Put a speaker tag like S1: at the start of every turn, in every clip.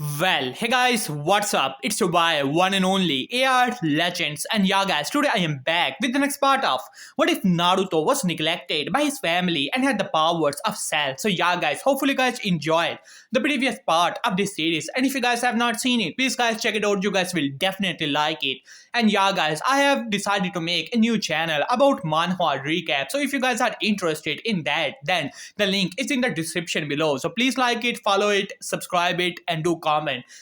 S1: Well, hey guys, what's up? It's your boy, one and only AR Legends, and yeah, guys, today I am back with the next part of what if Naruto was neglected by his family and had the powers of Cell. So, yeah, guys, hopefully, you guys enjoyed the previous part of this series, and if you guys have not seen it, please, guys, check it out. You guys will definitely like it. And yeah, guys, I have decided to make a new channel about manhwa recap. So, if you guys are interested in that, then the link is in the description below. So, please like it, follow it, subscribe it, and do comment.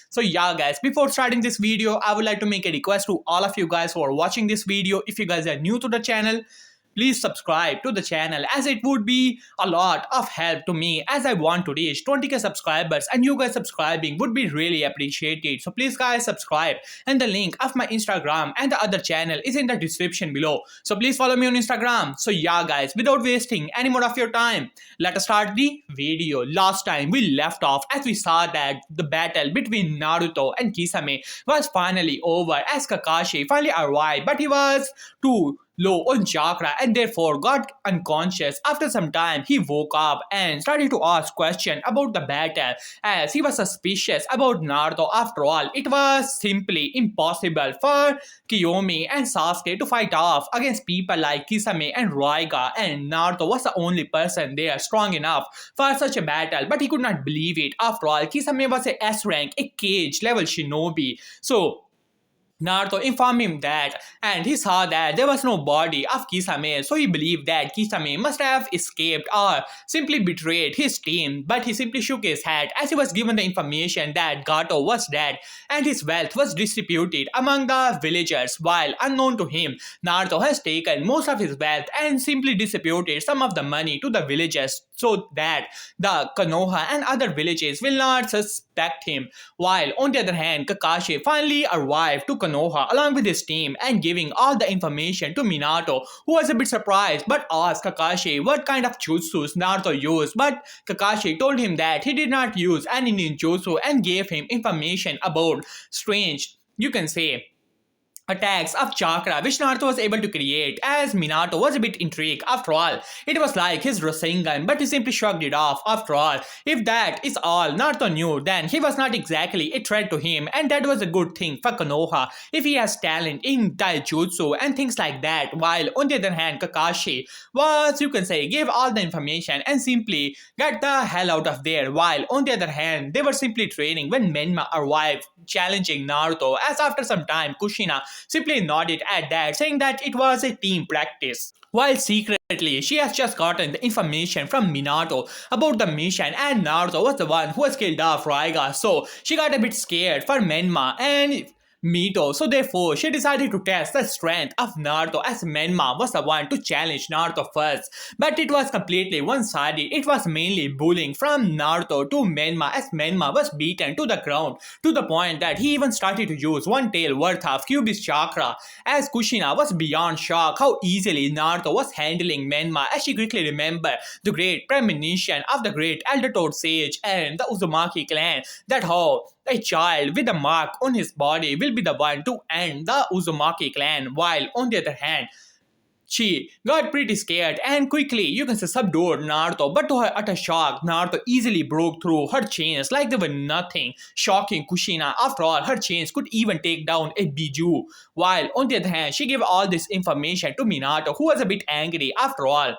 S1: So yeah, guys, before starting this video, I would like to make a request to all of you guys who are watching this video. If you guys are new to the channel, please subscribe to the channel, as it would be a lot of help to me, as I want to reach 20k subscribers, and you guys subscribing would be really appreciated. So please, guys, subscribe, and the link of my Instagram and the other channel is in the description below. So please follow me on Instagram. So yeah, guys, without wasting any more of your time, let us start the video. Last time we left off as we saw that the battle between Naruto and Kisame was finally over, as Kakashi finally arrived, but he was too low on chakra and therefore got unconscious. After some time, he woke up and started to ask questions about the battle, as he was suspicious about Naruto. After all, it was simply impossible for Kiyomi and Sasuke to fight off against people like Kisame and Raiga, and Naruto was the only person there strong enough for such a battle, but he could not believe it. After all, Kisame was a S rank, a cage level shinobi. So Naruto informed him that, and he saw that there was no body of Kisame, so he believed that Kisame must have escaped or simply betrayed his team. But he simply shook his head as he was given the information that Gato was dead and his wealth was distributed among the villagers, while unknown to him, Naruto has taken most of his wealth and simply distributed some of the money to the villagers so that the Konoha and other villages will not suspect him. While on the other hand, Kakashi finally arrived to Konoha along with his team and giving all the information to Minato, who was a bit surprised but asked Kakashi what kind of jutsus Naruto used. But Kakashi told him that he did not use any ninjutsu and gave him information about strange, you can say, attacks of chakra which Naruto was able to create, as Minato was a bit intrigued. After all, it was like his Rasengan, but he simply shrugged it off. After all, if that is all Naruto knew, then he was not exactly a threat to him, and that was a good thing for Konoha if he has talent in taijutsu and things like that. While on the other hand, Kakashi was, you can say, gave all the information and simply got the hell out of there. While on the other hand, they were simply training when Menma arrived challenging Naruto, as after some time Kushina simply nodded at that, saying that it was a team practice. While secretly, she has just gotten the information from Minato about the mission, and Naruto was the one who was killed off Raiga, so she got a bit scared for Menma and Mito, so therefore she decided to test the strength of Naruto, as Menma was the one to challenge Naruto first. But it was completely one-sided. It was mainly bullying from Naruto to Menma, as Menma was beaten to the ground to the point that he even started to use one tail worth of Kyuubi's chakra, as Kushina was beyond shocked how easily Naruto was handling Menma, as she quickly remembered the great premonition of the great Elder Toad Sage and the Uzumaki clan, that how a child with a mark on his body will be the one to end the Uzumaki clan. While on the other hand, she got pretty scared and quickly, you can say, subdued Naruto, but to her utter shock, Naruto easily broke through her chains like they were nothing, shocking Kushina. After all, her chains could even take down a Biju. While on the other hand, she gave all this information to Minato, who was a bit angry. After all,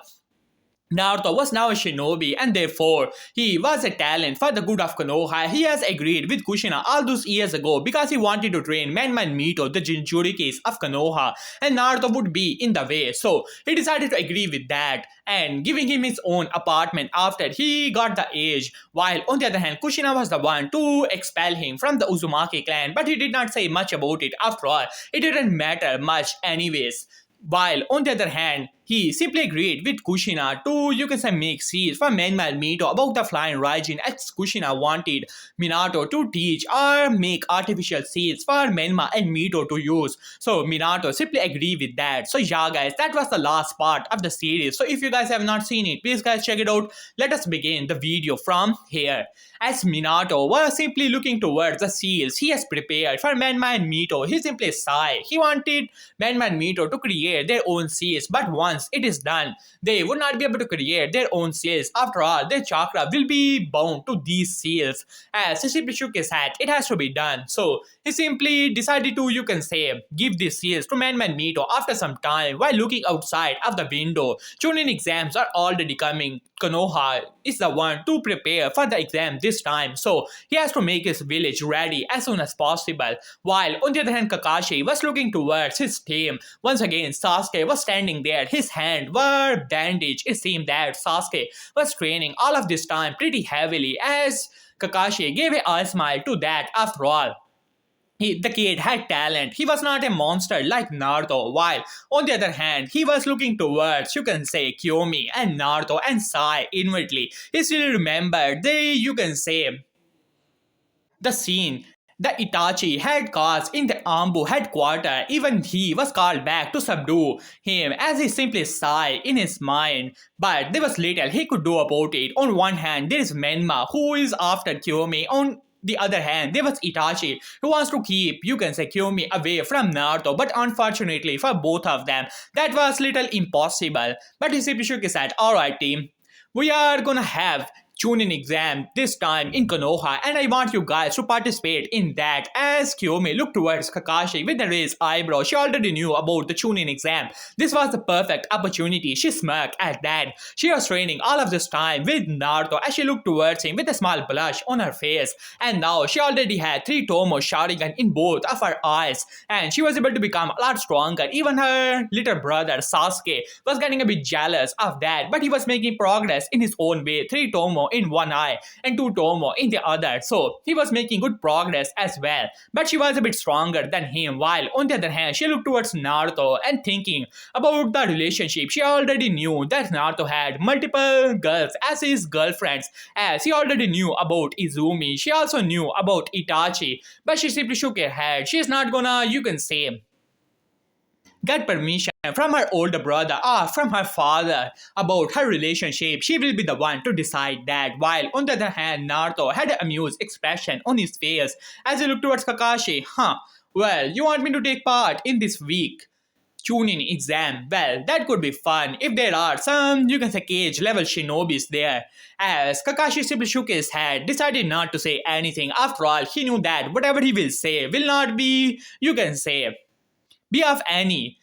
S1: Naruto was now a shinobi, and therefore he was a talent for the good of Konoha. He has agreed with Kushina all those years ago because he wanted to train Menma and Mito, the Jinchurikis of Konoha, and Naruto would be in the way. So he decided to agree with that and giving him his own apartment after he got the age. While on the other hand, Kushina was the one to expel him from the Uzumaki clan, but he did not say much about it. After all, it didn't matter much anyways. While on the other hand, he simply agreed with Kushina to, you can say, make seeds for Menma and Mito about the flying Raijin, as Kushina wanted Minato to teach or make artificial seeds for Menma and Mito to use. So Minato simply agreed with that. So yeah, guys, that was the last part of the series. So if you guys have not seen it, please, guys, check it out. Let us begin the video from here. As Minato was simply looking towards the seals he has prepared for Menma and Mito, he simply sighed. He wanted Menma and Mito to create their own seals, but once once it is done, they would not be able to create their own seals. After all, their chakra will be bound to these seals. As he simply shook his head, it has to be done. So he simply decided to, you can say, give these seals to Menma and Mito. After some time, while looking outside of the window, Chunin exams are already coming. Konoha is the one to prepare for the exam this time, so he has to make his village ready as soon as possible. While on the other hand, Kakashi was looking towards his team. Once again, Sasuke was standing there. His hands were bandaged. It seemed that Sasuke was training all of this time pretty heavily, as Kakashi gave a smile to that. After all, the kid had talent. He was not a monster like Naruto. While on the other hand, he was looking towards, you can say, Kiyomi and Naruto and Sai inwardly. He still remembered the, you can say, the scene the Itachi had caused in the Ambu headquarters. Even he was called back to subdue him, as he simply sighed in his mind. But there was little he could do about it. On one hand, there is Menma, who is after Kiyomi. On the other hand, there was Itachi, who wants to keep, you can say, Kiyomi away from Naruto. But unfortunately for both of them, that was little impossible. But he simply shook his head. Alright team, we are gonna have Chunin exam this time in Konoha, and I want you guys to participate in that. As Kiyomi looked towards Kakashi with a raised eyebrow, she already knew about the Chunin exam. This was the perfect opportunity. She smirked at that. She was training all of this time with Naruto as she looked towards him with a small blush on her face, and now she already had 3 Tomo Sharingan in both of her eyes, and she was able to become a lot stronger. Even her little brother Sasuke was getting a bit jealous of that, but he was making progress in his own way. 3 Tomo in one eye and 2 Tomo in the other, so he was making good progress as well. But she was a bit stronger than him. While on the other hand, she looked towards Naruto and thinking about the relationship. She already knew that Naruto had multiple girls as his girlfriends, as he already knew about Izumi. She also knew about Itachi, but she simply shook her head. She is not gonna, you can say, get permission from her older brother or from her father about her relationship. She will be the one to decide that. While on the other hand, Naruto had an amused expression on his face as he looked towards Kakashi. Well, you want me to take part in this week Chunin exam? Well, that could be fun if there are some, you can say, cage level shinobis there. As Kakashi simply shook his head, decided not to say anything. After all, he knew that whatever he will say will not be, you can say, be of any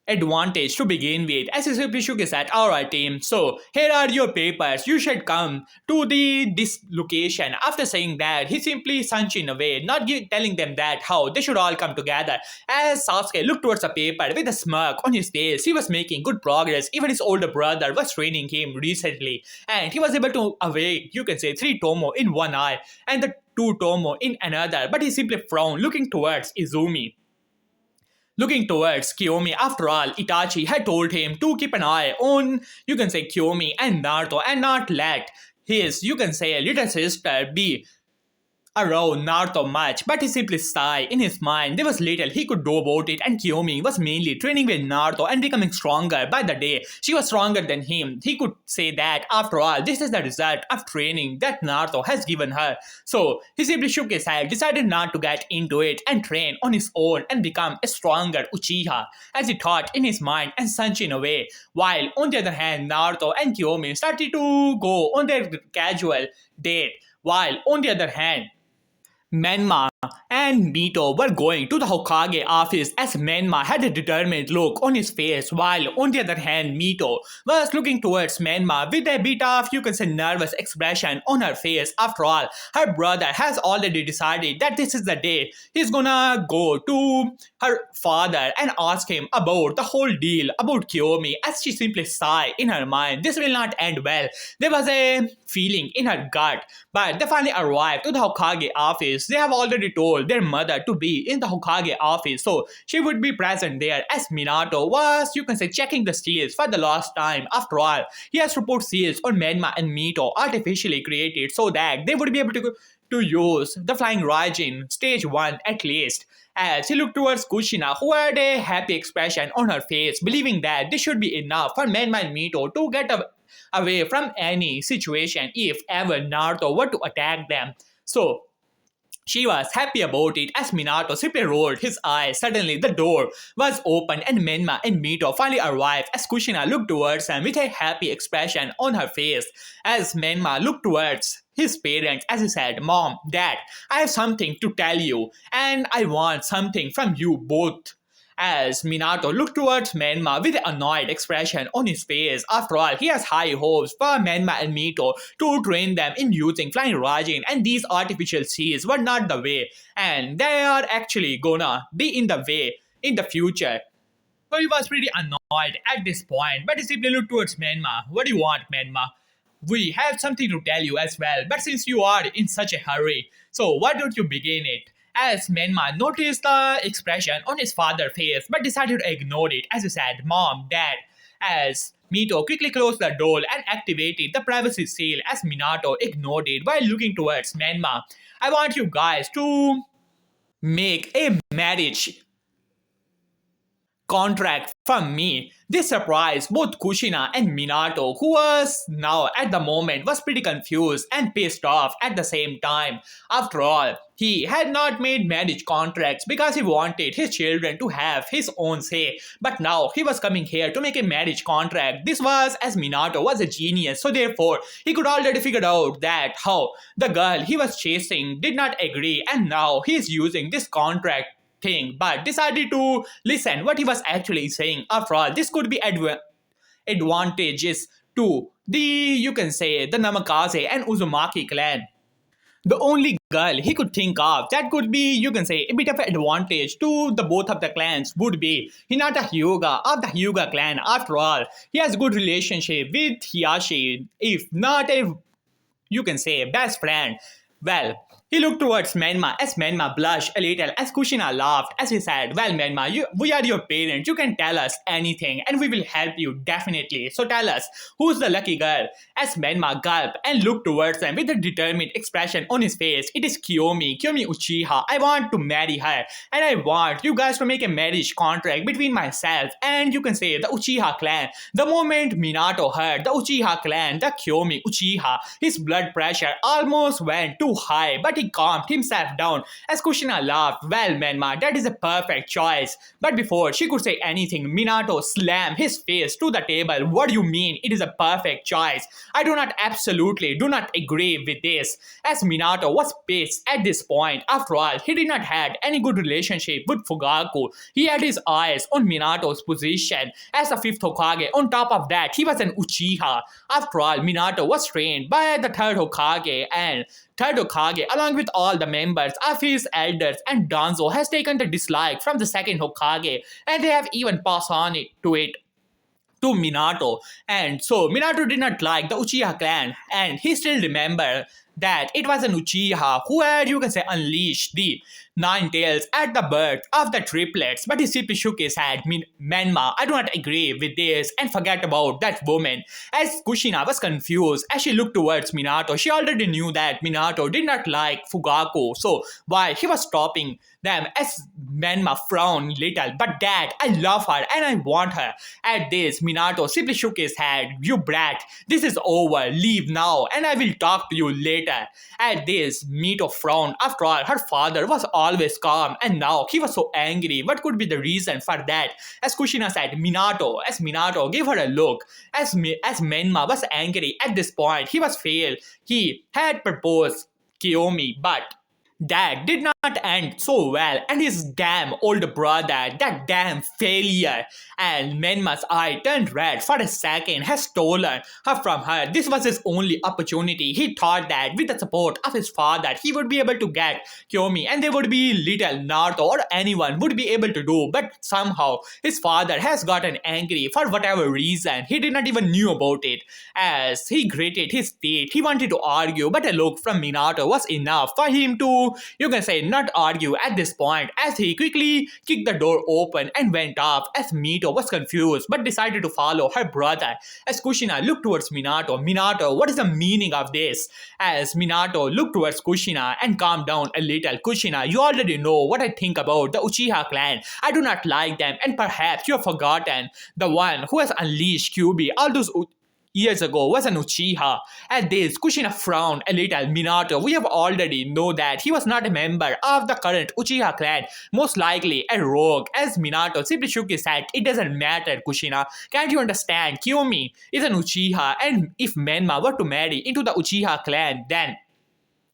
S1: advantage to begin with. As he simply shook his head. Alright team, so here are your papers. You should come to this location. After saying that, he simply sunchin away, not telling them that how they should all come together. As Sasuke looked towards the paper with a smirk on his face, he was making good progress. Even his older brother was training him recently, and he was able to awake, you can say, 3 Tomo in one eye and the 2 Tomo in another. But he simply frowned, looking towards Izumi, looking towards Kiyomi. After all, Itachi had told him to keep an eye on, you can say, Kiyomi and Naruto and not let his, you can say, little sister be around Naruto much. But he simply sighed in his mind. There was little he could do about it, and Kiyomi was mainly training with Naruto and becoming stronger by the day. She was stronger than him. He could say that. After all, this is the result of training that Naruto has given her. So he simply shook his head, decided not to get into it and train on his own and become a stronger Uchiha, as he thought in his mind and sunchin away. While on the other hand, Naruto and Kiyomi started to go on their casual date. While on the other hand, Menma and Mito were going to the Hokage office, as Menma had a determined look on his face, while on the other hand, Mito was looking towards Menma with a bit of, you can say, nervous expression on her face. After all, her brother has already decided that this is the day he's gonna go to her father and ask him about the whole deal about Kiyomi. As she simply sighed in her mind, this will not end well. There was a feeling in her gut, but they finally arrived to the Hokage office. They have already told their mother to be in the Hokage office, so she would be present there, as Minato was, you can say, checking the seals for the last time. After all, he has to put seals on Menma and Mito, artificially created, so that they would be able to use the Flying Raijin stage 1 at least. As he looked towards Kushina, who had a happy expression on her face, believing that this should be enough for Menma and Mito to get away from any situation if ever Naruto were to attack them. So She was happy about it as Minato simply rolled his eyes. Suddenly, the door was opened and Menma and Mito finally arrived as Kushina looked towards him with a happy expression on her face. As Menma looked towards his parents as he said, Mom, Dad, I have something to tell you and I want something from you both. As Minato looked towards Menma with an annoyed expression on his face. After all, he has high hopes for Menma and Mito to train them in using flying Rajin, and these artificial seas were not the way, and they are actually gonna be in the way in the future. So he was pretty annoyed at this point, but he simply looked towards Menma. What do you want, Menma? We have something to tell you as well, but since you are in such a hurry, so why don't you begin it? As Menma noticed the expression on his father's face, but decided to ignore it as he said, Mom, Dad, as Mito quickly closed the door and activated the privacy seal as Minato ignored it while looking towards Menma. I want you guys to make a marriage contract from me. This surprised both Kushina and Minato, who was now at the moment was pretty confused and pissed off at the same time. After all, he had not made marriage contracts because he wanted his children to have his own say. But now he was coming here to make a marriage contract. This was as Minato was a genius, so therefore he could already figure out that how the girl he was chasing did not agree, and now he is using this contract thing, but decided to listen what he was actually saying. After all, this could be advantages to the, you can say, the Namikaze and Uzumaki clan. The only girl he could think of that could be, you can say, a bit of an advantage to the both of the clans would be Hinata Hyuga of the Hyuga clan. After all, he has good relationship with Hiyashi, if not a, you can say, best friend. Well, he looked towards Menma as Menma blushed a little as Kushina laughed as he said, Well, Menma, we are your parents. You can tell us anything and we will help you definitely. So tell us, who's the lucky girl? As Menma gulped and looked towards them with a determined expression on his face. It is Kiyomi Uchiha. I want to marry her and I want you guys to make a marriage contract between myself and, you can say, the Uchiha clan. The moment Minato heard the Uchiha clan, the Kiyomi Uchiha, his blood pressure almost went too high, but he calmed himself down as Kushina laughed. Well, Menma, that is a perfect choice. But before she could say anything, Minato slammed his face to the table. What do you mean it is a perfect choice? I absolutely do not agree with this. As Minato was pissed at this point. After all, he did not have any good relationship with Fugaku. He had his eyes on Minato's position as the fifth Hokage. On top of that, he was an Uchiha. After all, Minato was trained by the third Hokage, and third Hokage, along with all the members of his elders, and Danzo has taken the dislike from the second Hokage, and they have even passed on to Minato. And so Minato did not like the Uchiha clan, and he still remembered that it was an Uchiha who had, you can say, unleashed the nine tails at the birth of the triplets. But he simply shook his head. Menma, I do not agree with this and forget about that woman. As Kushina was confused as she looked towards Minato, she already knew that Minato did not like Fugaku. So why he was stopping them as Menma frowned little. But Dad, I love her and I want her. At this, Minato simply shook his head. You brat, this is over. Leave now and I will talk to you later. At this, Mito frowned. After all, her father was always calm and now he was so angry. What could be the reason for that? As Kushina said, Minato. As Minato gave her a look. As Menma was angry at this point, he was failed. He had proposed Kiyomi, but that did not end so well, and his damn old brother, that damn failure. And Menma's eye turned red for a second, has stolen her from her. This was his only opportunity. He thought that with the support of his father, he would be able to get Kiyomi, and there would be little Naruto or anyone would be able to do. But somehow, his father has gotten angry for whatever reason. He did not even knew about it. As he gritted his teeth, he wanted to argue, but a look from Minato was enough for him to, you can say, not argue at this point, as he quickly kicked the door open and went off. As Mito was confused but decided to follow her brother. As Kushina looked towards Minato, what is the meaning of this? As Minato looked towards Kushina and calmed down a little. Kushina, you already know what I think about the Uchiha clan. I do not like them, and perhaps you have forgotten the one who has unleashed Kyuubi, all those years ago was an Uchiha. At this, Kushina frowned a little. Minato, we have already know that he was not a member of the current Uchiha clan, most likely a rogue. As Minato simply shook his head, it doesn't matter, Kushina. Can't you understand? Kiyomi is an Uchiha, and if Menma were to marry into the Uchiha clan, then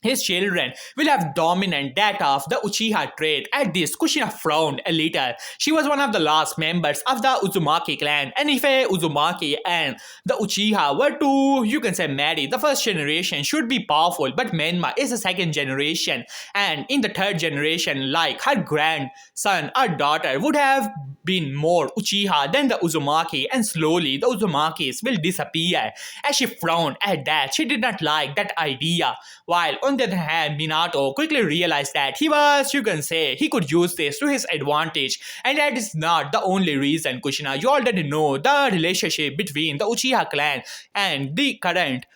S1: his children will have dominant that of the Uchiha trait. At this, Kushina frowned a little. She was one of the last members of the Uzumaki clan, and if a Uzumaki and the Uchiha were to, you can say, marry, the first generation should be powerful, but Menma is the second generation, and in the third generation, like her grandson or daughter, would have been more Uchiha than the Uzumaki, and slowly the Uzumakis will disappear. As she frowned at that, she did not like that idea. While on the other hand, Minato quickly realized that he was, you can say, he could use this to his advantage. And that is not the only reason, Kushina. You already know the relationship between the Uchiha clan and the current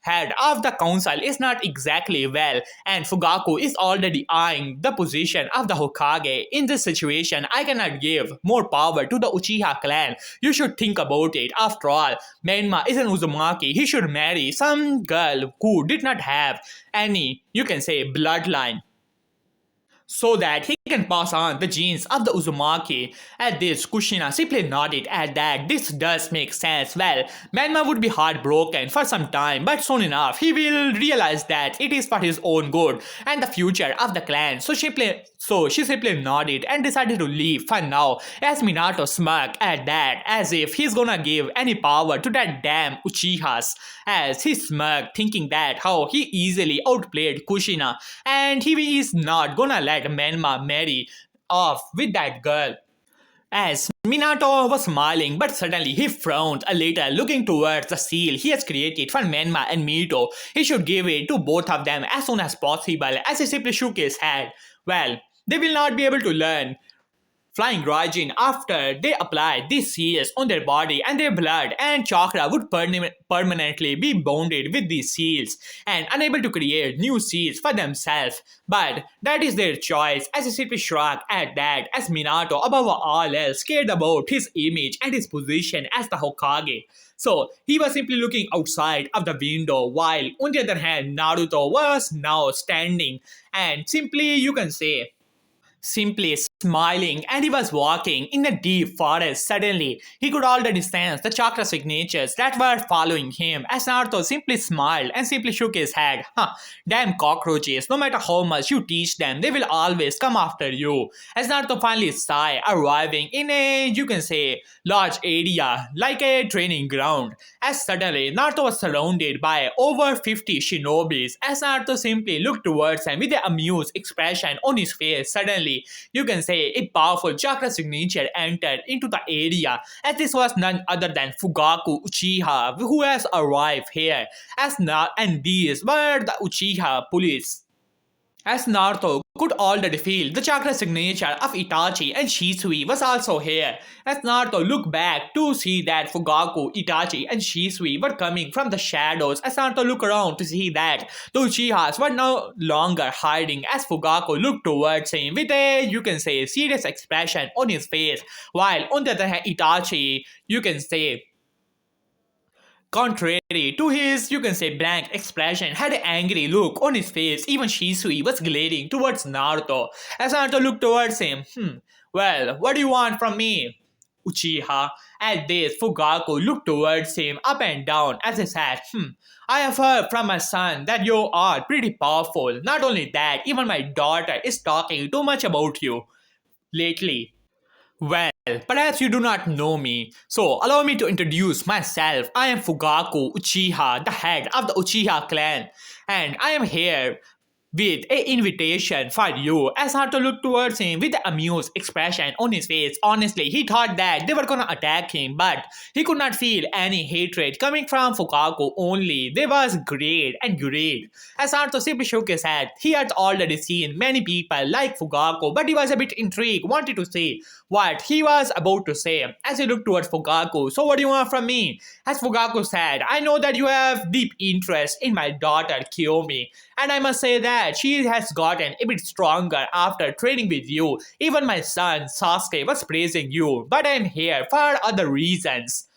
S1: head of the council is not exactly well, and Fugaku is already eyeing the position of the Hokage. In this situation, I cannot give more power to the Uchiha clan. You should think about it. After all, Menma is an Uzumaki. He should marry some girl who did not have any, you can say, bloodline, so that he can pass on the genes of the Uzumaki. At this, Kushina simply nodded at that. This does make sense. Well, Menma would be heartbroken for some time, but soon enough he will realize that it is for his own good and the future of the clan. So she simply nodded and decided to leave for now, as Minato smirked at that, as if he's gonna give any power to that damn Uchihas. As he smirked, thinking that how he easily outplayed Kushina, and he is not gonna let Menma marry off with that girl. As Minato was smiling, but suddenly he frowned a little, looking towards the seal he has created for Menma and Mito. He should give it to both of them as soon as possible, as he simply shook his head. Well, they will not be able to learn flying Raijin after they apply these seals on their body, and their blood and chakra would permanently be bonded with these seals and unable to create new seals for themselves. But that is their choice, as he simply shrugged at that, as Minato above all else cared about his image and his position as the Hokage. So he was simply looking outside of the window, while on the other hand Naruto was now standing and simply, you can say, simply smiling, and he was walking in the deep forest. Suddenly, he could already sense the chakra signatures that were following him, as Naruto simply smiled and simply shook his head. Huh, damn cockroaches, no matter how much you teach them, they will always come after you. As Naruto finally sighed, arriving in a, you can say, large area, like a training ground. As suddenly, Naruto was surrounded by over 50 shinobis, as Naruto simply looked towards him with an amused expression on his face. Suddenly, you can say, a powerful chakra signature entered into the area, as this was none other than Fugaku Uchiha, who has arrived here. And these were the Uchiha police. As Naruto could already feel the chakra signature of Itachi and Shisui was also here. As Naruto looked back to see that Fugaku, Itachi and Shisui were coming from the shadows, as Naruto looked around to see that the Uchihas were no longer hiding, as Fugaku looked towards him with a, you can say, serious expression on his face, while on the other hand Itachi, you can say, contrary to his, you can say, blank expression, had an angry look on his face. Even Shisui was glaring towards Naruto. As Naruto looked towards him, well, what do you want from me, Uchiha? At this, Fugaku looked towards him up and down as he said, I have heard from my son that you are pretty powerful. Not only that, even my daughter is talking too much about you lately. Well, perhaps you do not know me, so allow me to introduce myself. I am Fugaku Uchiha, the head of the Uchiha clan, and I am here with an invitation for you. As Naruto looked towards him with an amused expression on his face. Honestly, he thought that they were gonna attack him, but he could not feel any hatred coming from Fugaku only. They was great and great. As Naruto simply shook his head, he had already seen many people like Fugaku, but he was a bit intrigued, wanted to see what he was about to say. As he looked towards Fugaku, so what do you want from me? As Fugaku said, I know that you have deep interest in my daughter Kiyomi, and I must say that she has gotten a bit stronger after training with you. Even my son Sasuke was praising you, but I am here for other reasons.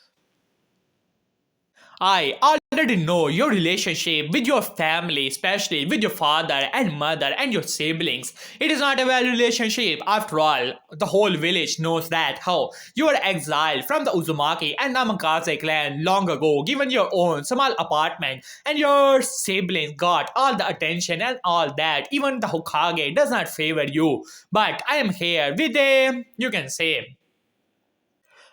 S1: I already know your relationship with your family, especially with your father and mother and your siblings. It is not a well relationship after all. The whole village knows that how you were exiled from the Uzumaki and Namikaze clan long ago, given your own small apartment, and your siblings got all the attention and all that. Even the Hokage does not favor you. But I am here with a, you can say,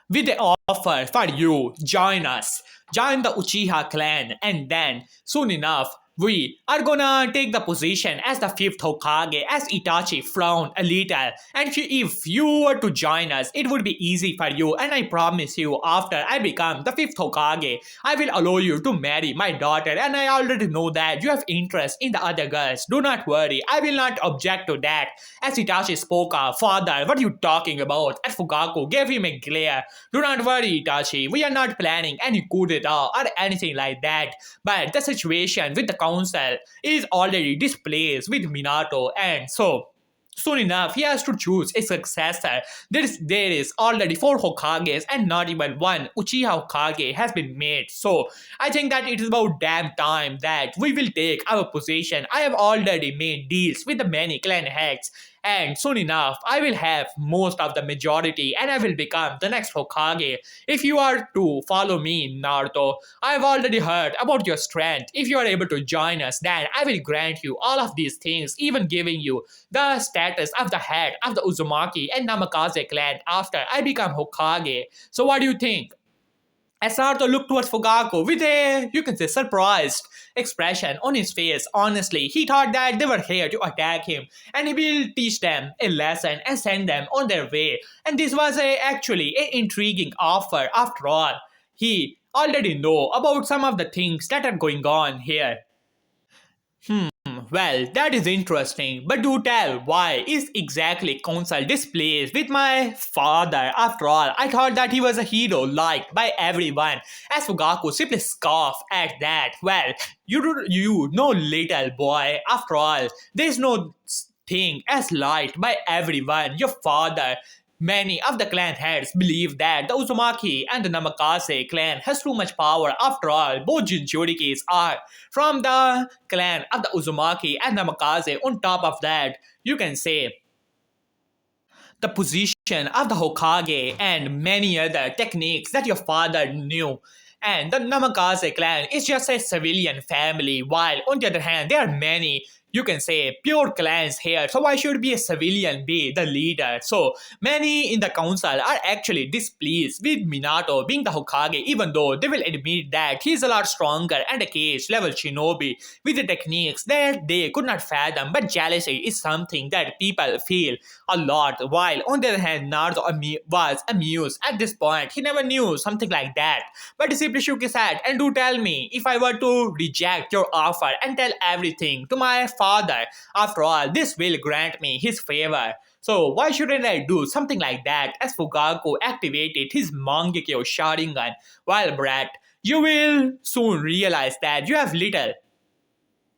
S1: with the offer for you, join us. Join the Uchiha clan, and then soon enough, we are gonna take the position as the fifth Hokage, as Itachi frowned a little. And if you were to join us, it would be easy for you, and I promise you, after I become the fifth Hokage, I will allow you to marry my daughter, and I already know that you have interest in the other girls. Do not worry, I will not object to that. As Itachi spoke up, father, what are you talking about? And Fugaku gave him a glare. Do not worry, Itachi. We are not planning any coup d'etat or anything like that. But the situation with the council is already displaced with Minato, and so soon enough, he has to choose a successor. There is already four Hokages, and not even one Uchiha Hokage has been made. So I think that it is about damn time that we will take our position. I have already made deals with the many clan heads, and soon enough, I will have most of the majority, and I will become the next Hokage. If you are to follow me, Naruto, I have already heard about your strength. If you are able to join us, then I will grant you all of these things, even giving you the status of the head of the Uzumaki and Namikaze clan after I become Hokage. So what do you think? As Naruto looked towards Fugaku with a, you can say, surprised expression on his face. Honestly, he thought that they were here to attack him, and he will teach them a lesson and send them on their way. And this was actually an intriguing offer after all. He already know about some of the things that are going on here. Well, that is interesting, but do tell, why is exactly council displeased with my father? After all, I thought that he was a hero liked by everyone. As Fugaku simply scoffed at that. Well, you know, little boy, after all, there is no thing as liked by everyone. Your father. Many of the clan heads believe that the Uzumaki and the Namakase clan has too much power. After all, both Jinchurikis are from the clan of the Uzumaki and Namakase. On top of that, you can say the position of the Hokage and many other techniques that your father knew. And the Namikaze clan is just a civilian family, while on the other hand, there are many, you can say, pure clans here. So why should be a civilian be the leader? So many in the council are actually displeased with Minato being the Hokage, even though they will admit that he is a lot stronger and a cage level shinobi with the techniques that they could not fathom. But jealousy is something that people feel a lot. While on the other hand, Naruto was amused at this point. He never knew something like that. But he simply shook his head. And do tell me, if I were to reject your offer and tell everything to my father, after all, this will grant me his favor. So why shouldn't I do something like that? As Fugaku activated his Mangekyo Sharingan. Well, Brat, you will soon realize that you have little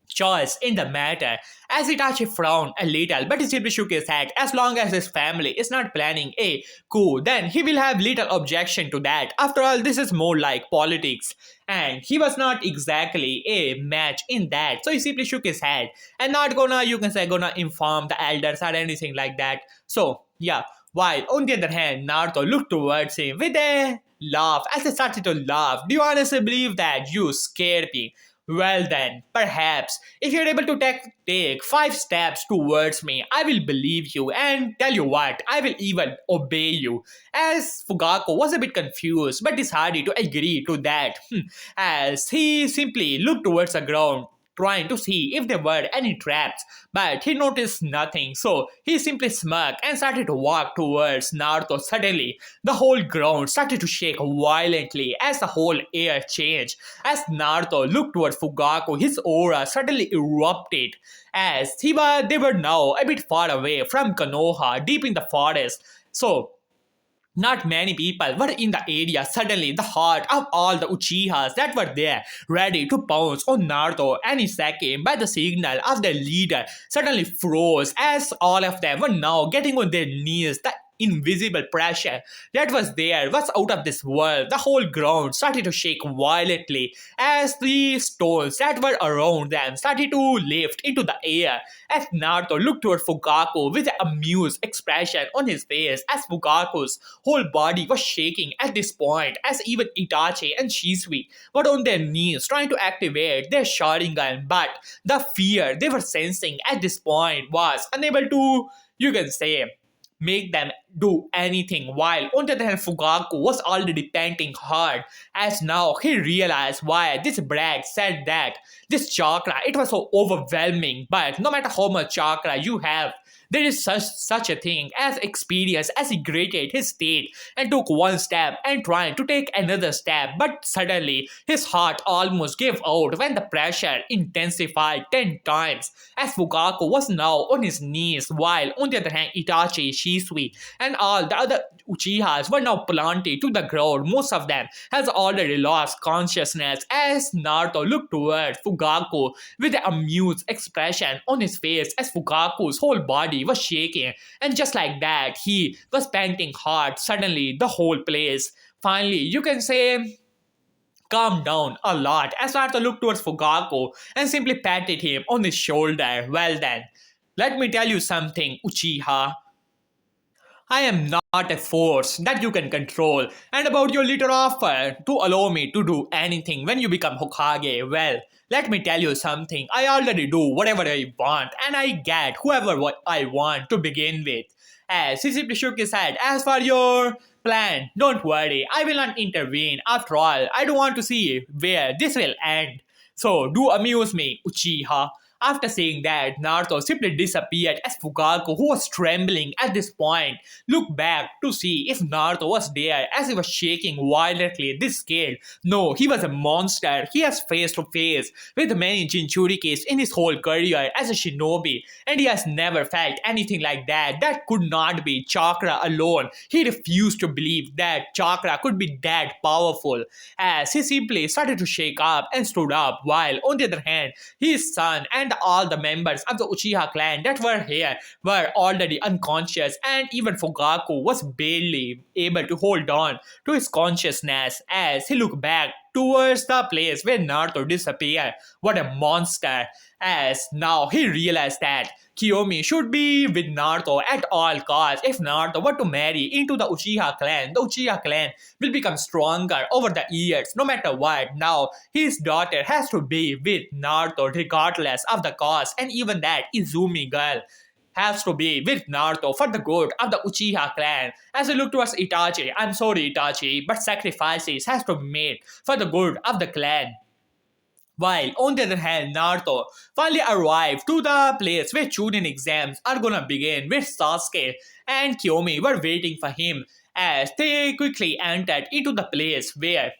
S1: choice in the matter. As Itachi frowned a little, but he simply shook his head. As long as his family is not planning a coup, then he will have little objection to that. After all, this is more like politics, and he was not exactly a match in that. So he simply shook his head and not gonna, you can say, gonna inform the elders or anything like that. So yeah. While on the other hand, Naruto looked towards him with a laugh. As he started to laugh, do you honestly believe that you scared me? Well then, perhaps, if you're able to take 5 steps towards me, I will believe you, and tell you what, I will even obey you. As Fugaku was a bit confused but decided to agree to that, as he simply looked towards the ground, trying to see if there were any traps, but he noticed nothing, so he simply smirked and started to walk towards Naruto. Suddenly, the whole ground started to shake violently as the whole air changed. As Naruto looked towards Fugaku, his aura suddenly erupted as they were now a bit far away from Konoha, deep in the forest. So, not many people were in the area. Suddenly, the heart of all the Uchihas that were there, ready to pounce on Naruto any second by the signal of their leader, suddenly froze as all of them were now getting on their knees. The invisible pressure that was there was out of this world. The whole ground started to shake violently as the stones that were around them started to lift into the air. As Naruto looked toward Fugaku with an amused expression on his face, as Fugaku's whole body was shaking at this point, as even Itachi and Shisui were on their knees trying to activate their Sharingan, but the fear they were sensing at this point was unable to, you can say, make them do anything, while on the other hand Fugaku was already panting hard as now he realized why this brag said that this chakra it was so overwhelming. But no matter how much chakra you have, there is such a thing as experience. As he grated his teeth and took one step and trying to take another step, but suddenly his heart almost gave out when the pressure intensified 10 times as Fugaku was now on his knees, while on the other hand Itachi, Shisui and all the other Uchihas were now planted to the ground. Most of them has already lost consciousness as Naruto looked towards Fugaku with an amused expression on his face as Fugaku's whole body was shaking, and just like that he was panting hard. Suddenly the whole place finally, you can say, calmed down a lot as Naruto looked towards Fugaku and simply patted him on his shoulder. Well then, let me tell you something, Uchiha. I am not a force that you can control. And about your little offer to allow me to do anything when you become Hokage, well, let me tell you something. I already do whatever I want, and I get whoever what I want to begin with. As he simply shook his head, as for your plan, don't worry, I will not intervene. After all, I don't want to see where this will end. So do amuse me, Uchiha. After saying that, Naruto simply disappeared as Fugaku, who was trembling at this point, looked back to see if Naruto was there as he was shaking violently. This scared. No, he was a monster. He has face to face with many Jinchurikis in his whole career as a shinobi, and he has never felt anything like that. That could not be chakra alone. He refused to believe that chakra could be that powerful, as he simply started to shake up and stood up, while on the other hand, his son and all the members of the Uchiha clan that were here were already unconscious, and even Fugaku was barely able to hold on to his consciousness as he looked back towards the place where Naruto disappeared. What a monster! As now he realized that Kiyomi should be with Naruto at all costs. If Naruto were to marry into the Uchiha clan will become stronger over the years, no matter what. Now his daughter has to be with Naruto regardless of the cost, and even that Izumi girl has to be with Naruto for the good of the Uchiha clan. As we look towards Itachi, I'm sorry Itachi, but sacrifices has to be made for the good of the clan. While on the other hand, Naruto finally arrived to the place where Chunin exams are gonna begin, where Sasuke and Kiyomi were waiting for him as they quickly entered into the place where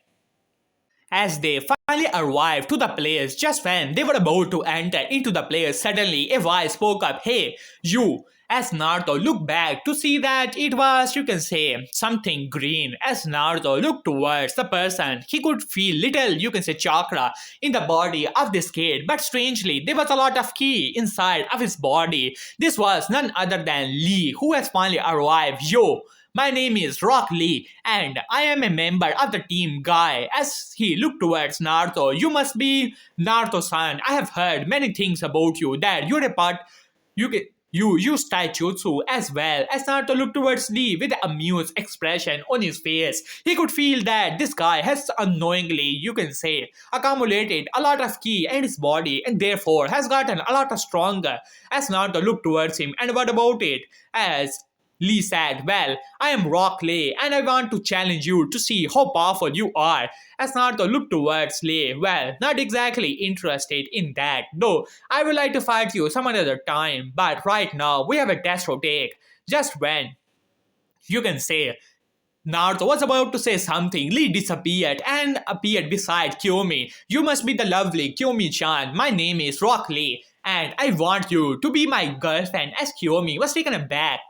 S1: as they finally arrived to the place, just when they were about to enter into the place, suddenly a voice spoke up, "Hey, you!" As Naruto looked back to see that it was, you can say, something green. As Naruto looked towards the person, he could feel little, you can say, chakra in the body of this kid. But strangely, there was a lot of ki inside of his body. This was none other than Lee, who has finally arrived. "Yo! My name is Rock Lee, and I am a member of the team Guy." As he looked towards Naruto, "You must be Naruto-san. I have heard many things about you, that you're a part, you use taijutsu as well." As Naruto looked towards Lee with an amused expression on his face, he could feel that this guy has unknowingly, you can say, accumulated a lot of ki in his body and therefore has gotten a lot stronger. As Naruto looked towards him, "And what about it?" As Lee said, "Well, I am Rock Lee and I want to challenge you to see how powerful you are." As Naruto looked towards Lee, "Well, not exactly interested in that. Though I would like to fight you some other time, but right now we have a test to take." Just when, you can say, Naruto was about to say something, Lee disappeared and appeared beside Kiyomi. "You must be the lovely Kiyomi-chan. My name is Rock Lee and I want you to be my girlfriend." As Kiyomi was taken aback,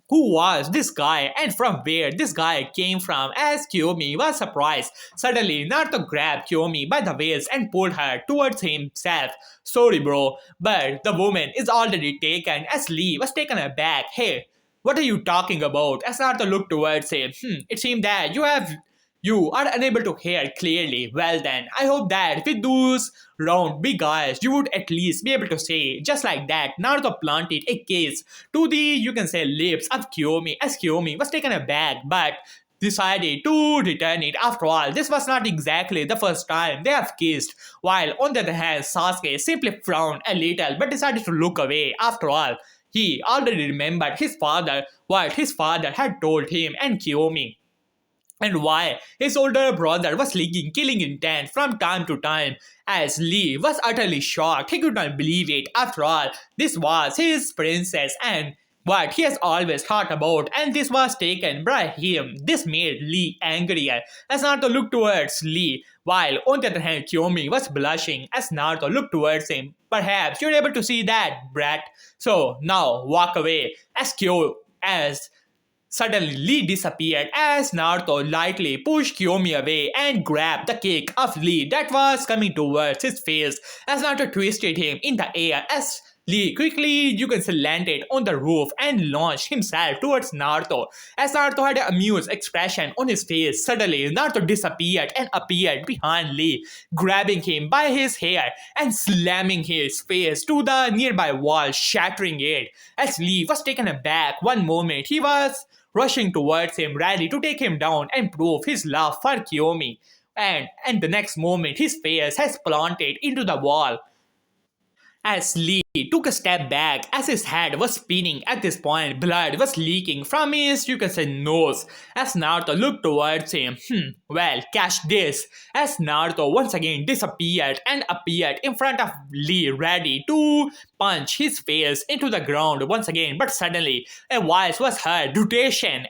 S1: who was this guy and from where this guy came from, as Kiyomi was surprised. Suddenly, Naruto grabbed Kiyomi by the waist and pulled her towards himself. "Sorry bro, but the woman is already taken." As Lee was taken aback, "Hey, What are you talking about? As Naruto looked towards him, it seemed that you are unable to hear clearly. Well then, I hope that with those round big eyes, you would at least be able to say. Just like that, Naruto planted a kiss to the, you can say, lips of Kiyomi, as Kiyomi was taken aback, but decided to return it. After all, this was not exactly the first time they have kissed. While on the other hand, Sasuke simply frowned a little but decided to look away. After all, he already remembered his father, what his father had told him and Kiyomi, and why his older brother was leaking killing intent from time to time. As Lee was utterly shocked, he could not believe it. After all, this was his princess and what he has always thought about, and this was taken by him. This made Lee angrier as Naruto looked towards Lee, while on the other hand, Kiyomi was blushing as Naruto looked towards him. Perhaps you're able to see that, brat. So now walk away as Suddenly, Lee disappeared as Naruto lightly pushed Kiyomi away and grabbed the cake of Lee that was coming towards his face as Naruto twisted him in the air as Lee quickly, you can say, landed on the roof and launched himself towards Naruto. As Naruto had an amused expression on his face, suddenly Naruto disappeared and appeared behind Lee, grabbing him by his hair and slamming his face to the nearby wall, shattering it. As Lee was taken aback, one moment he was rushing towards him, ready to take him down and prove his love for Kiyomi. And the next moment, his face has planted into the wall as Lee took a step back as his head was spinning. At this point, blood was leaking from his, you can say, nose. As Naruto looked towards him, well, catch this. As Naruto once again disappeared and appeared in front of Lee, ready to punch his face into the ground once again. But suddenly, a voice was heard, rotation,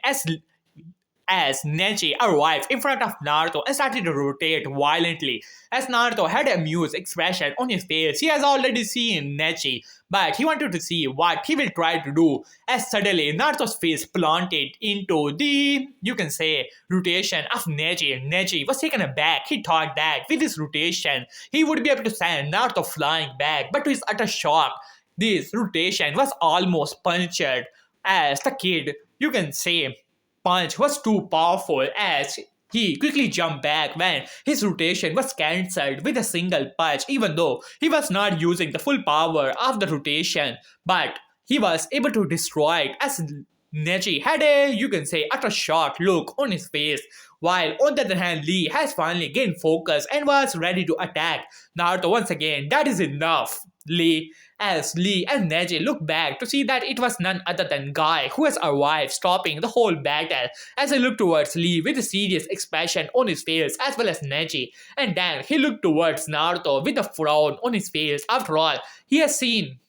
S1: as Neji arrived in front of Naruto and started to rotate violently. As Naruto had an amused expression on his face, he has already seen Neji, but he wanted to see what he will try to do. As suddenly Naruto's face planted into the, you can say, rotation of Neji. Neji was taken aback. He thought that with this rotation, he would be able to send Naruto flying back, but to his utter shock, this rotation was almost punctured as the kid, you can say, punch was too powerful as he quickly jumped back when his rotation was cancelled with a single punch, even though he was not using the full power of the rotation, but he was able to destroy it as Neji had a, you can say, utter shocked look on his face, while on the other hand, Lee has finally gained focus and was ready to attack Naruto once again. That is enough, Lee. As Lee and Neji look back to see that it was none other than Guy who has arrived, stopping the whole battle. As he looked towards Lee with a serious expression on his face, as well as Neji, and then he looked towards Naruto with a frown on his face. After all, he has seen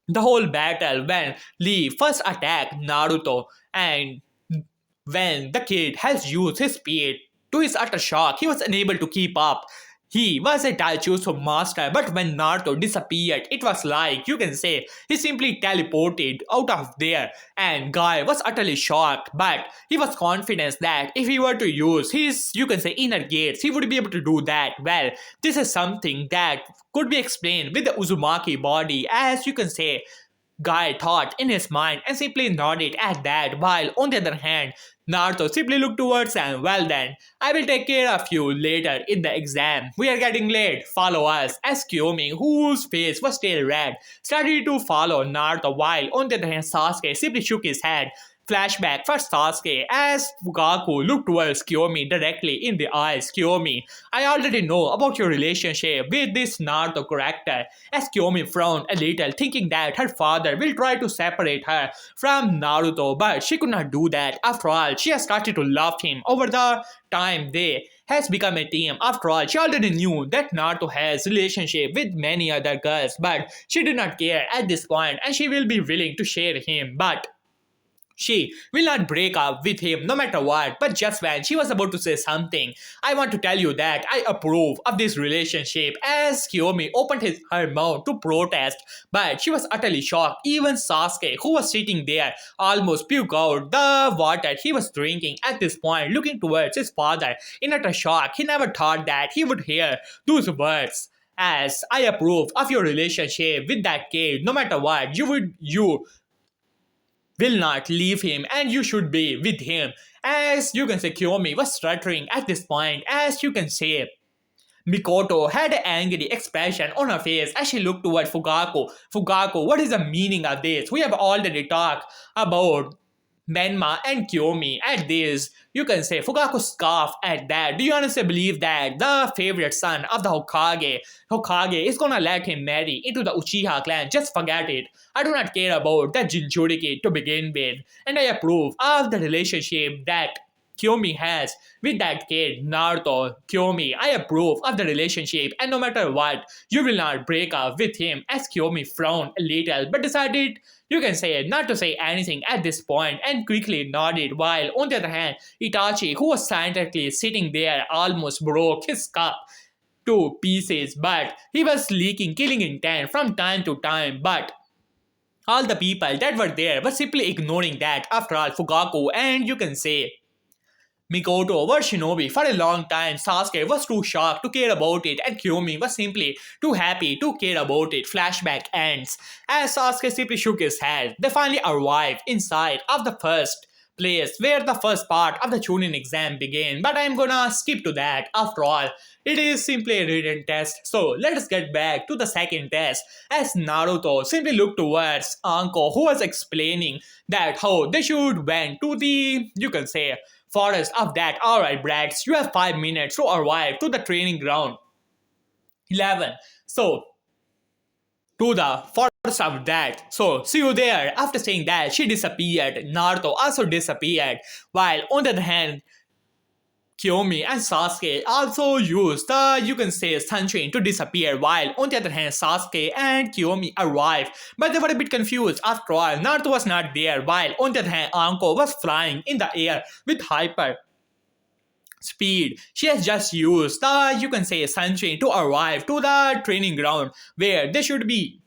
S1: the whole battle when Lee first attacked Naruto, and when the kid has used his speed. To his utter shock, he was unable to keep up. He was a Taijutsu master, but when Naruto disappeared, it was like, you can say, he simply teleported out of there, and Guy was utterly shocked, but he was confident that if he were to use his, you can say, inner gates, he would be able to do that. Well, this is something that could be explained with the Uzumaki body, as you can say, Guy thought in his mind and simply nodded at that, while on the other hand, Naruto simply looked towards him. Well then, I will take care of you later in the exam. We are getting late. Follow us. As Kiyomi, whose face was still red, started to follow Naruto, while on the other hand, Sasuke simply shook his head. Flashback for Sasuke as Fugaku looked towards Kiyomi directly in the eyes. Kiyomi, I already know about your relationship with this Naruto character. As Kiyomi frowned a little, thinking that her father will try to separate her from Naruto, but she could not do that. After all, she has started to love him over the time they has become a team. After all, she already knew that Naruto has relationship with many other girls, but she did not care at this point, and she will be willing to share him. But she will not break up with him no matter what. But just when she was about to say something, I want to tell you that I approve of this relationship. As Kiyomi opened her mouth to protest, but she was utterly shocked. Even Sasuke, who was sitting there, almost puked out the water he was drinking at this point, looking towards his father in utter shock. He never thought that he would hear those words. As I approve of your relationship with that kid, no matter what, you will not leave him and you should be with him. As you can say, Kiyomi was stuttering at this point. As you can say, Mikoto had an angry expression on her face as she looked toward Fugaku. Fugaku, what is the meaning of this? We have already talked about Menma and Kiyomi at this. You can say Fugaku scoffed at that. Do you honestly believe that the favorite son of the Hokage is gonna let him marry into the Uchiha clan? Just forget it. I do not care about the Jinchuriki to begin with, and I approve of the relationship that Kiyomi has with that kid, Naruto. Kiyomi, I approve of the relationship, and no matter what, you will not break up with him. As Kiyomi frowned a little, but decided, you can say, not to say anything at this point, and quickly nodded, while on the other hand, Itachi, who was silently sitting there, almost broke his cup to pieces, but he was leaking killing intent from time to time, but all the people that were there were simply ignoring that. After all, Fugaku and you can say Mikoto were shinobi for a long time. Sasuke was too shocked to care about it, and Kiyomi was simply too happy to care about it. Flashback ends. As Sasuke simply shook his head, they finally arrived inside of the first place where the first part of the Chunin exam began. But I'm gonna skip to that. After all, it is simply a written test. So let us get back to the second test. As Naruto simply looked towards Anko, who was explaining that how they should went to the, you can say, forest of that. Alright, brats, you have 5 minutes to arrive to the training ground. 11. So, to the forest of that. So, see you there. After saying that, she disappeared. Naruto also disappeared. While on the other hand, Kiyomi and Sasuke also used the, you can say, sunshine to disappear, while on the other hand, Sasuke and Kiyomi arrived. But they were a bit confused. After all, Naruto was not there, while on the other hand, Anko was flying in the air with hyper speed. She has just used the, you can say, sunshine to arrive to the training ground where they should be.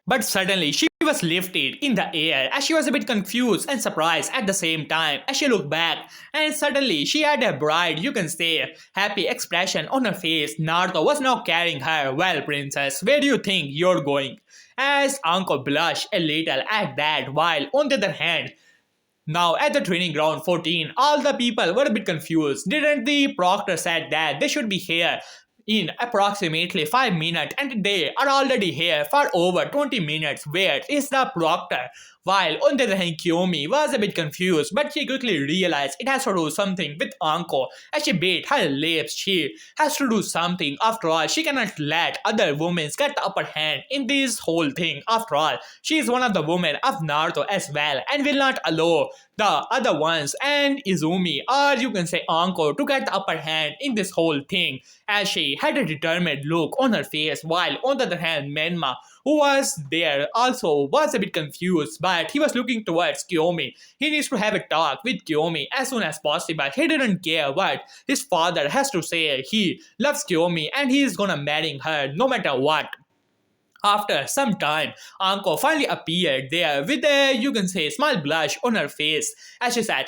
S1: But suddenly she was lifted in the air as she was a bit confused and surprised at the same time as she looked back, and suddenly she had a bright, you can say, happy expression on her face. Naruto was now carrying her. Well, princess, where do you think you're going? As Anko blushed a little at that, while on the other hand, now at the training ground 14, all the people were a bit confused. Didn't the proctor said that they should be here in approximately 5 minutes and they are already here for over 20 minutes. Where is the proctor? While on the other hand, Kiyomi was a bit confused, but she quickly realized it has to do something with Anko. As she bit her lips, she has to do something. After all, she cannot let other women get the upper hand in this whole thing. After all, she is one of the women of Naruto as well and will not allow the other ones and Izumi, or you can say Anko, to get the upper hand in this whole thing. As she had a determined look on her face, while on the other hand, Menma, who was there, also was a bit confused, but he was looking towards Kiyomi. He needs to have a talk with Kiyomi as soon as possible. He didn't care what his father has to say. He loves Kiyomi and he is gonna marry her no matter what. After some time, Anko finally appeared there with a, you can say, small blush on her face as she said,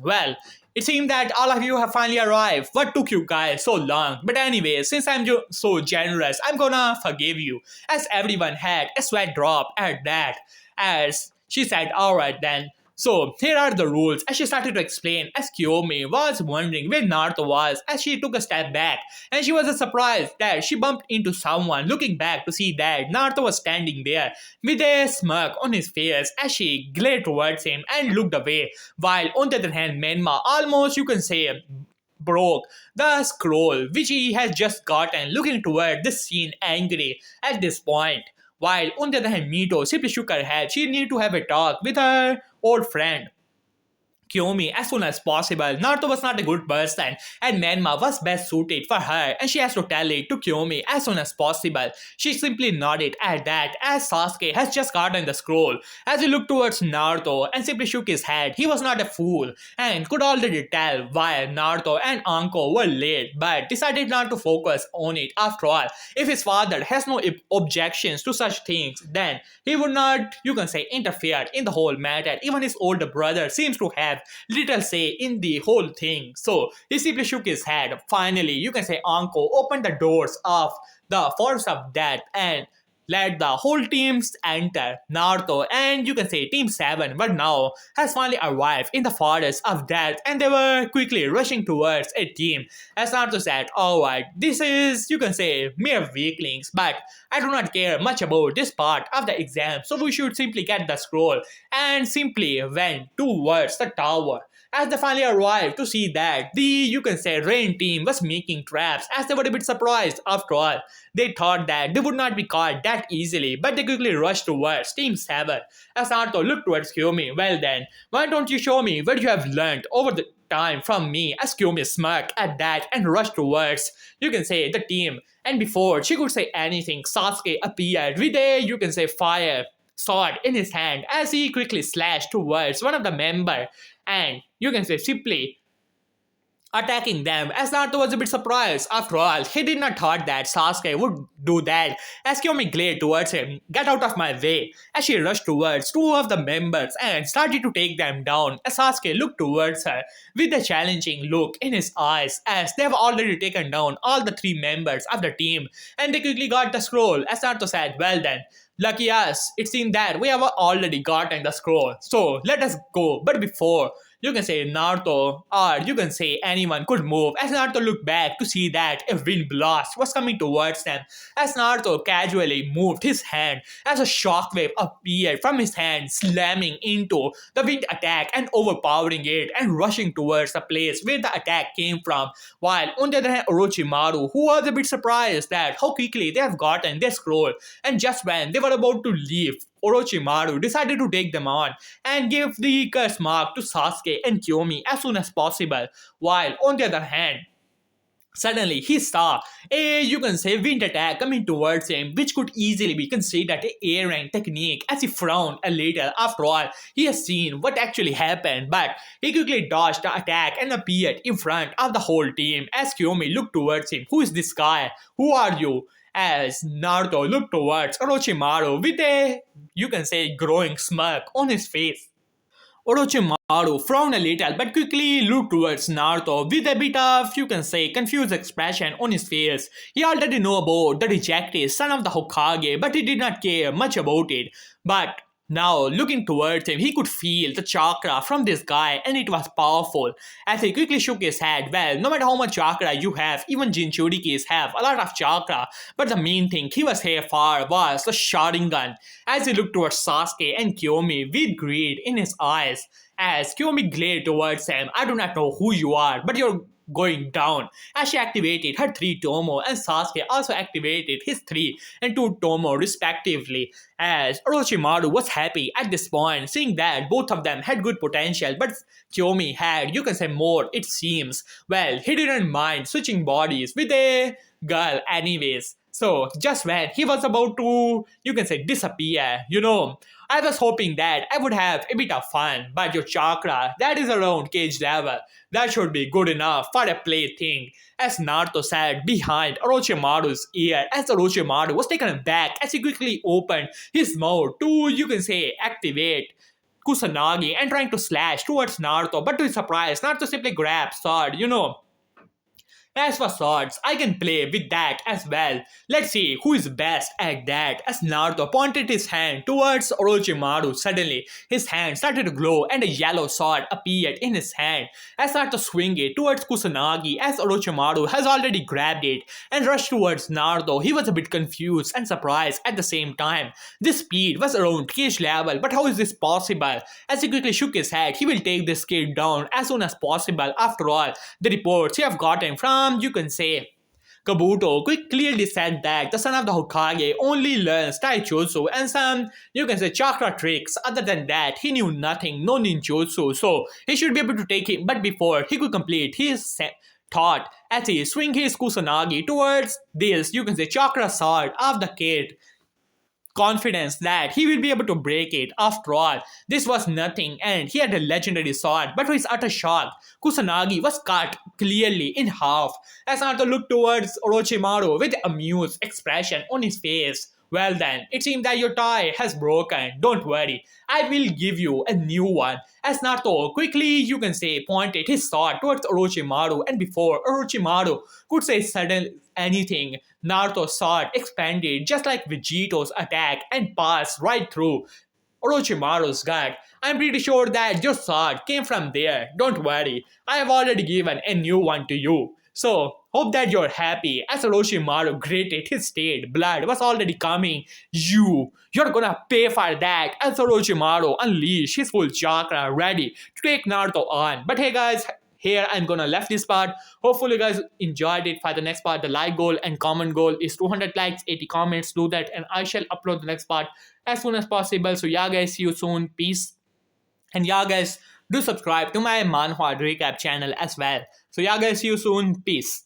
S1: well, it seemed that all of you have finally arrived. What took you guys so long? But anyway, since I'm so generous, I'm gonna forgive you. As everyone had a sweat drop at that. As she said, alright then. So, here are the rules. As she started to explain, as Kiyomi was wondering where Naruto was, as she took a step back, and she was surprised that she bumped into someone. Looking back to see that Naruto was standing there with a smirk on his face as she glared towards him and looked away, while on the other hand, Menma almost, you can say, broke the scroll which he has just gotten, looking toward this scene angry at this point. While on the other hand, Mito simply shook her head. She needed to have a talk with her old friend Kiyomi as soon as possible. Naruto was not a good person and Menma was best suited for her, and she has to tell it to Kiyomi as soon as possible. She simply nodded at that as Sasuke has just gotten the scroll. As he looked towards Naruto and simply shook his head, he was not a fool and could already tell why Naruto and Anko were late, but decided not to focus on it. After all, if his father has no objections to such things, then he would not, you can say, interfere in the whole matter. Even his older brother seems to have little say in the whole thing. So he simply shook his head. Finally, you can say Anko opened the doors of the forest of death, and let the whole teams enter. Naruto and you can say Team 7 but now has finally arrived in the forest of death and they were quickly rushing towards a team. As Naruto said, alright, this is you can say mere weaklings, but I do not care much about this part of the exam, so we should simply get the scroll and simply went towards the tower. As they finally arrived to see that the you can say rain team was making traps, as they were a bit surprised after all. They thought that they would not be caught that easily, but they quickly rushed towards Team 7. As Naruto looked towards Kyumi, well then, why don't you show me what you have learned over the time from me? As Kyumi smirked at that and rushed towards, you can say, the team. And before she could say anything, Sasuke appeared with a, you can say, fire sword in his hand as he quickly slashed towards one of the member and you can say simply attacking them. As Naruto was a bit surprised. After all, he did not thought that Sasuke would do that. As Kyumi glared towards him, get out of my way, as she rushed towards two of the members and started to take them down. As Sasuke looked towards her with a challenging look in his eyes, as they have already taken down all the three members of the team and they quickly got the scroll. As Naruto said, well then, lucky us, it seemed that we have already gotten the scroll. So let us go. But before you can say Naruto or you can say anyone could move, as Naruto looked back to see that a wind blast was coming towards them. As Naruto casually moved his hand as a shockwave appeared from his hand, slamming into the wind attack and overpowering it and rushing towards the place where the attack came from. While on the other hand, Orochimaru, who was a bit surprised that how quickly they have gotten their scroll, and just when they were about to leave, Orochimaru decided to take them on and give the curse mark to Sasuke and Kyumi as soon as possible. While on the other hand, suddenly he saw a you can say wind attack coming towards him, which could easily be considered a air rain technique. As he frowned a little, after all, he has seen what actually happened, but he quickly dodged the attack and appeared in front of the whole team. As Kyumi looked towards him, who is this guy? Who are you? As Naruto looked towards Orochimaru with a you can say growing smirk on his face. Orochimaru frowned a little but quickly looked towards Naruto with a bit of, you can say, confused expression on his face. He already knew about the rejected son of the Hokage, but he did not care much about it. But now, looking towards him, he could feel the chakra from this guy and it was powerful. As he quickly shook his head, well, no matter how much chakra you have, even Jinchurikis have a lot of chakra, but the main thing he was here for was the Sharingan. As he looked towards Sasuke and Kyumi with greed in his eyes, as Kyumi glared towards him, I do not know who you are, but you're going down. As she activated her 3 Tomo and Sasuke also activated his 3 and 2 Tomo respectively. As Orochimaru was happy at this point, seeing that both of them had good potential, but Kyumi had, you can say, more, it seems. Well, he didn't mind switching bodies with a girl anyways. So, just when he was about to, you can say, disappear, I was hoping that I would have a bit of fun, but your chakra, that is around cage level. That should be good enough for a plaything. As Naruto said behind Orochimaru's ear, as Orochimaru was taken aback as he quickly opened his mouth to, you can say, activate Kusanagi and trying to slash towards Naruto, but to his surprise, Naruto simply grabbed sword. As for swords, I can play with that as well. Let's see who is best at that. As Naruto pointed his hand towards Orochimaru, suddenly his hand started to glow and a yellow sword appeared in his hand. As Naruto swung it towards Kusanagi, as Orochimaru has already grabbed it and rushed towards Naruto, he was a bit confused and surprised at the same time. This speed was around cage level, but how is this possible? As he quickly shook his head, he will take this kid down as soon as possible. After all, the reports he have gotten from, you can say, Kabuto clearly said that the son of the Hokage only learns taijutsu and some, you can say, chakra tricks. Other than that, he knew nothing, no ninjutsu, so he should be able to take him. But before he could complete his thought, as he swing his Kusanagi towards this, you can say, chakra sword of the kid, confidence that he will be able to break it. After all, this was nothing and he had a legendary sword, but to his utter shock, Kusanagi was cut clearly in half. As Naruto looked towards Orochimaru with amused expression on his face, Well then, it seems that your toy has broken. Don't worry, I will give you a new one. As Naruto quickly, you can say, pointed his sword towards Orochimaru, and before Orochimaru could say sudden anything, Naruto's sword expanded just like Vegeto's attack and passed right through Orochimaru's gut. I'm pretty sure that your sword came from there. Don't worry, I have already given a new one to you. So, hope that you're happy. As Orochimaru gritted his teeth, blood was already coming. You're gonna pay for that. As Orochimaru unleashed his full chakra, ready to take Naruto on. But hey guys, here I'm gonna left this part. Hopefully you guys enjoyed it. For the next part, the like goal and comment goal is 200 likes, 80 comments. Do that and I shall upload the next part as soon as possible. So yeah guys, see you soon. Peace. And yeah guys, do subscribe to my manhwa recap channel as well. So yeah guys, see you soon. Peace.